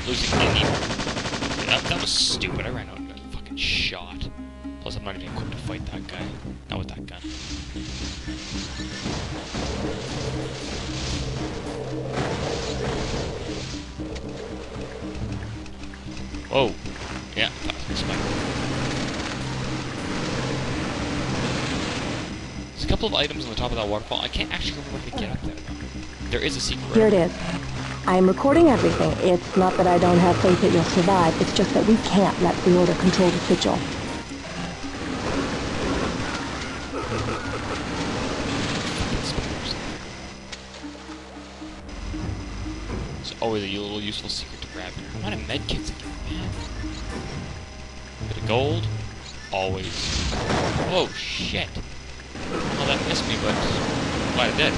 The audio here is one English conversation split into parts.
losing any... That was stupid. I ran out of a fucking shot. Plus, I'm not even equipped to fight that guy. Not with that gun. Whoa. Yeah, that was expected. There's a couple of items on the top of that waterfall. I can't actually remember how to get up there. There is a secret. Here it is. I am recording everything. It's not that I don't have faith that you'll survive. It's just that we can't let the Order control the sigil. It's always a little useful secret to grab here. I'm out of medkits again, man. Bit of gold. Always. Oh, shit. Well, that missed me, but I'm glad it did.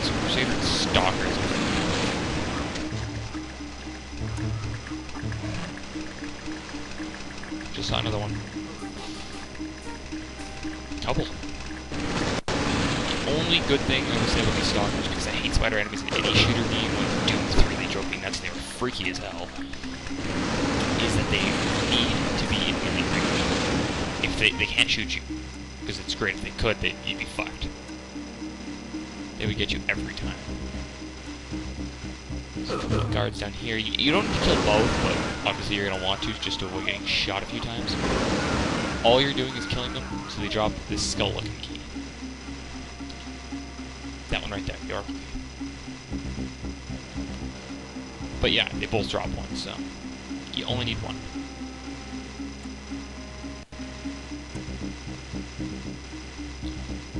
Some Crusader stalkers. Just saw another one. Couple. The only good thing I would say about these stalkers, because I hate spider enemies in any shooter game, like Doom 3, they drove me nuts and they were freaky as hell, is that they need to be in melee range. If they can't shoot you, because it's great if they could, you'd be fucked. They would get you every time. There's a couple of guards down here. You don't need to kill both, but obviously you're going to want to, just to avoid getting shot a few times. All you're doing is killing them, so they drop this skull-looking key. That one right there, the oracle key. But yeah, they both drop one, so you only need one.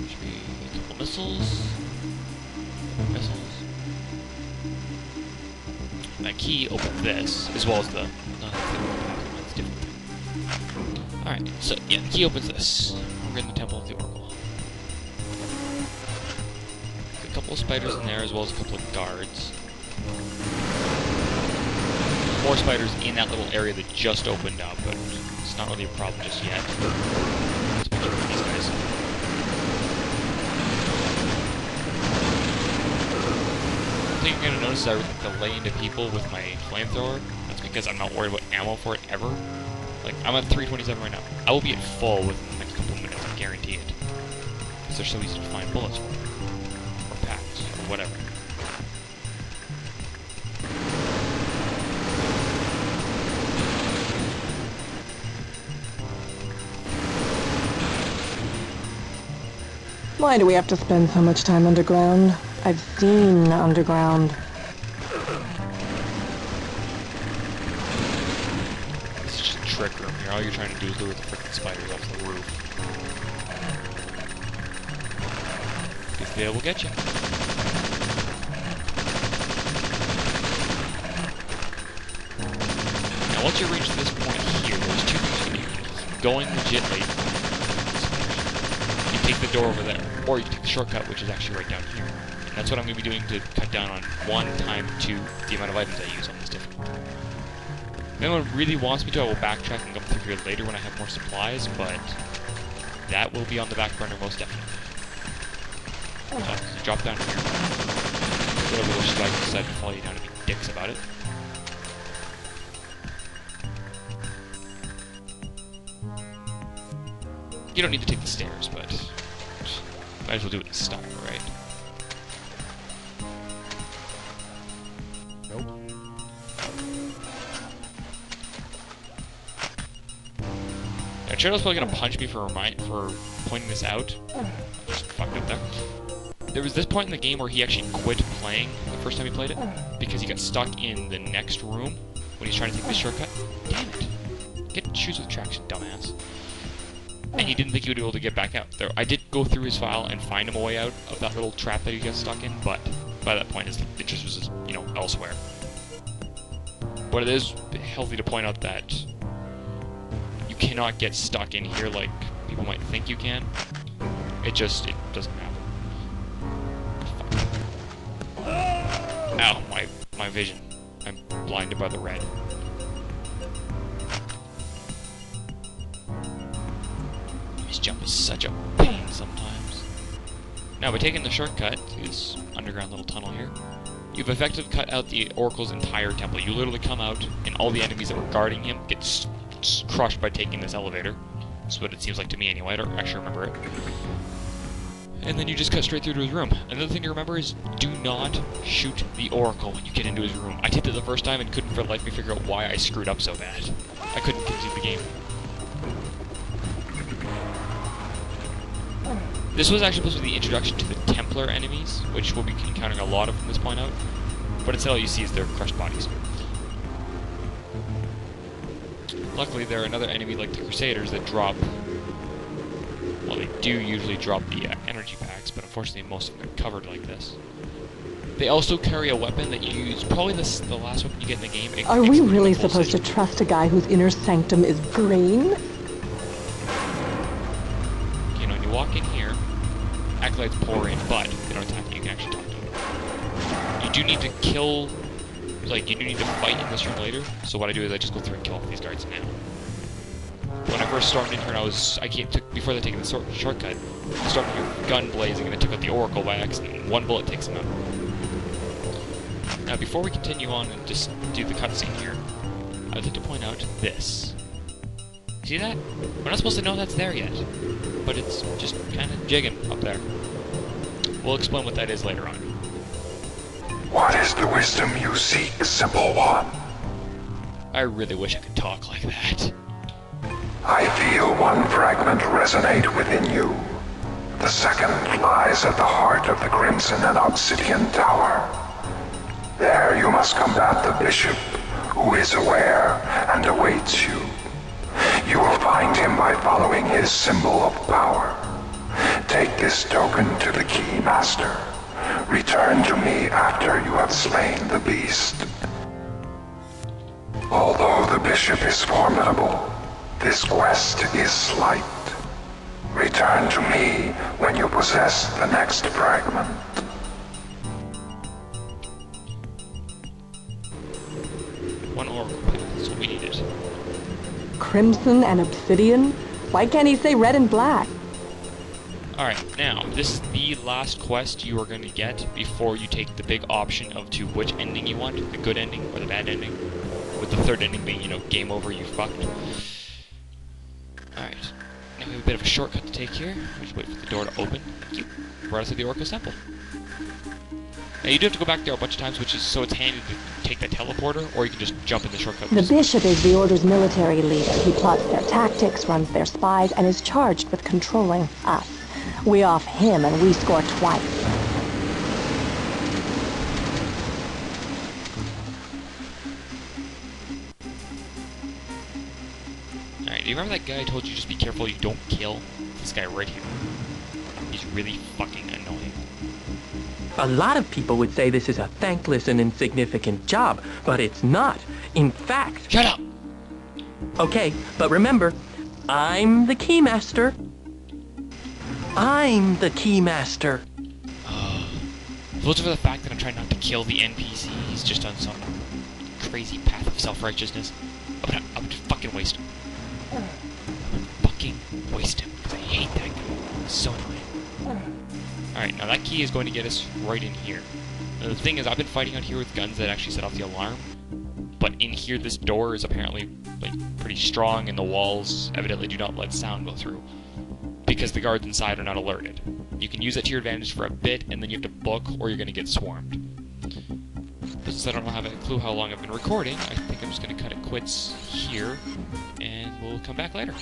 Should be a couple missiles. That key opens this, as well as the... it's different. Alright, so yeah, the key opens this. We're in the Temple of the Oracle. A couple of spiders in there, as well as a couple of guards. More spiders in that little area that just opened up, but it's not really a problem just yet. Let's make sure these guys... I think you're going to notice I delay into people with my flamethrower. That's because I'm not worried about ammo for it ever. Like, I'm at 327 right now. I will be at full within the next couple of minutes, I guarantee it. Because they're so easy to find bullets for. Or packs, or whatever. Why do we have to spend so much time underground? I've seen underground. It's just a trick room here. All you're trying to do is lure the frickin' spiders off the roof. Because they will get you. Now once you reach this point here, there's two things you can do. Going legitly, you take the door over there, or you take the shortcut, which is actually right down here. That's what I'm going to be doing to cut down on 1 time 2 the amount of items I use on this difficulty. If anyone really wants me to, I will backtrack and come through here later when I have more supplies, but that will be on the back burner most definitely. So, drop down here. Whatever those spikes decide to follow you down and be dicks about it. You don't need to take the stairs, but might as well do it in style, right? Channel's probably gonna punch me for pointing this out. I just fucked up there. There was this point in the game where he actually quit playing the first time he played it because he got stuck in the next room when he's trying to take the shortcut. Damn it! Get shoes with traction, dumbass. And he didn't think he would be able to get back out. There, I did go through his file and find him a way out of that little trap that he got stuck in, but by that point his interest was, you know, elsewhere. But it is healthy to point out that you cannot get stuck in here like people might think you can. It doesn't happen. Ow, my vision. I'm blinded by the red. This jump is such a pain sometimes. Now, by taking the shortcut to this underground little tunnel here, You've effectively cut out the Oracle's entire temple. You literally come out, and all the enemies that were guarding him get crushed by taking this elevator. That's what it seems like to me anyway. I don't actually remember it. And then you just cut straight through to his room. Another thing to remember is do not shoot the Oracle when you get into his room. I did it the first time and couldn't for the life of me figure out why I screwed up so bad. I couldn't complete the game. This was actually supposed to be the introduction to the Templar enemies, which we'll be encountering a lot of from this point out. But instead all you see is their crushed bodies. Luckily, there are another enemy like the Crusaders that drop... Well, they do usually drop the energy packs, but unfortunately most of them are covered like this. They also carry a weapon that you use, probably the last weapon you get in the game. Are we really supposed to trust a guy whose inner sanctum is brain? Okay, now when you walk in here, acolytes pour in, but they don't attack you, you can actually talk to them. You do need to kill, like, you do need to fight in this room later, so what I do is I just go through and kill all these guards now. When I first stormed in here, before they taking the shortcut, I stormed in with gun blazing and I took out the Oracle by accident, and one bullet takes him out. Now, before we continue on and just do the cutscene here, I'd like to point out this. See that? We're not supposed to know that's there yet, but it's just kind of jigging up there. We'll explain what that is later on. What is the wisdom you seek, simple one? I really wish I could talk like that. I feel one fragment resonate within you. The second lies at the heart of the Crimson and Obsidian Tower. There you must combat the Bishop, who is aware and awaits you. You will find him by following his symbol of power. Take this token to the Key Master. Return to me after you have slain the beast. Although the Bishop is formidable, this quest is slight. Return to me when you possess the next fragment. One Oracle pack, that's what we needed. Crimson and Obsidian? Why can't he say red and black? Alright, now, this is the last quest you are going to get before you take the big option of to which ending you want, the good ending or the bad ending, with the third ending being, you know, game over, you fucked. Alright, now we have a bit of a shortcut to take here. We just wait for the door to open. Thank you. Right outside the Oracle's Temple. Now you do have to go back there a bunch of times, which is so it's handy to take that teleporter, or you can just jump in the shortcut. The Bishop is the Order's military leader. He plots their tactics, runs their spies, and is charged with controlling us. We off him and we score twice. Alright, do you remember that guy I told you just be careful you don't kill? This guy right here. He's really fucking annoying. A lot of people would say this is a thankless and insignificant job, but it's not. In fact... Shut up! Okay, but remember, I'm the Keymaster. I'm the Keymaster. If it wasn't for the fact that I'm trying not to kill the NPC, he's just on some crazy path of self-righteousness, I would just fucking waste him. I would fucking waste him, because I hate that guy. He's so annoying. Alright, now that key is going to get us right in here. Now the thing is, I've been fighting out here with guns that actually set off the alarm, but in here this door is apparently like pretty strong and the walls evidently do not let sound go through, because the guards inside are not alerted. You can use it to your advantage for a bit, and then you have to book, or you're going to get swarmed. But since I don't have a clue how long I've been recording, I think I'm just going to cut it quits here, and we'll come back later.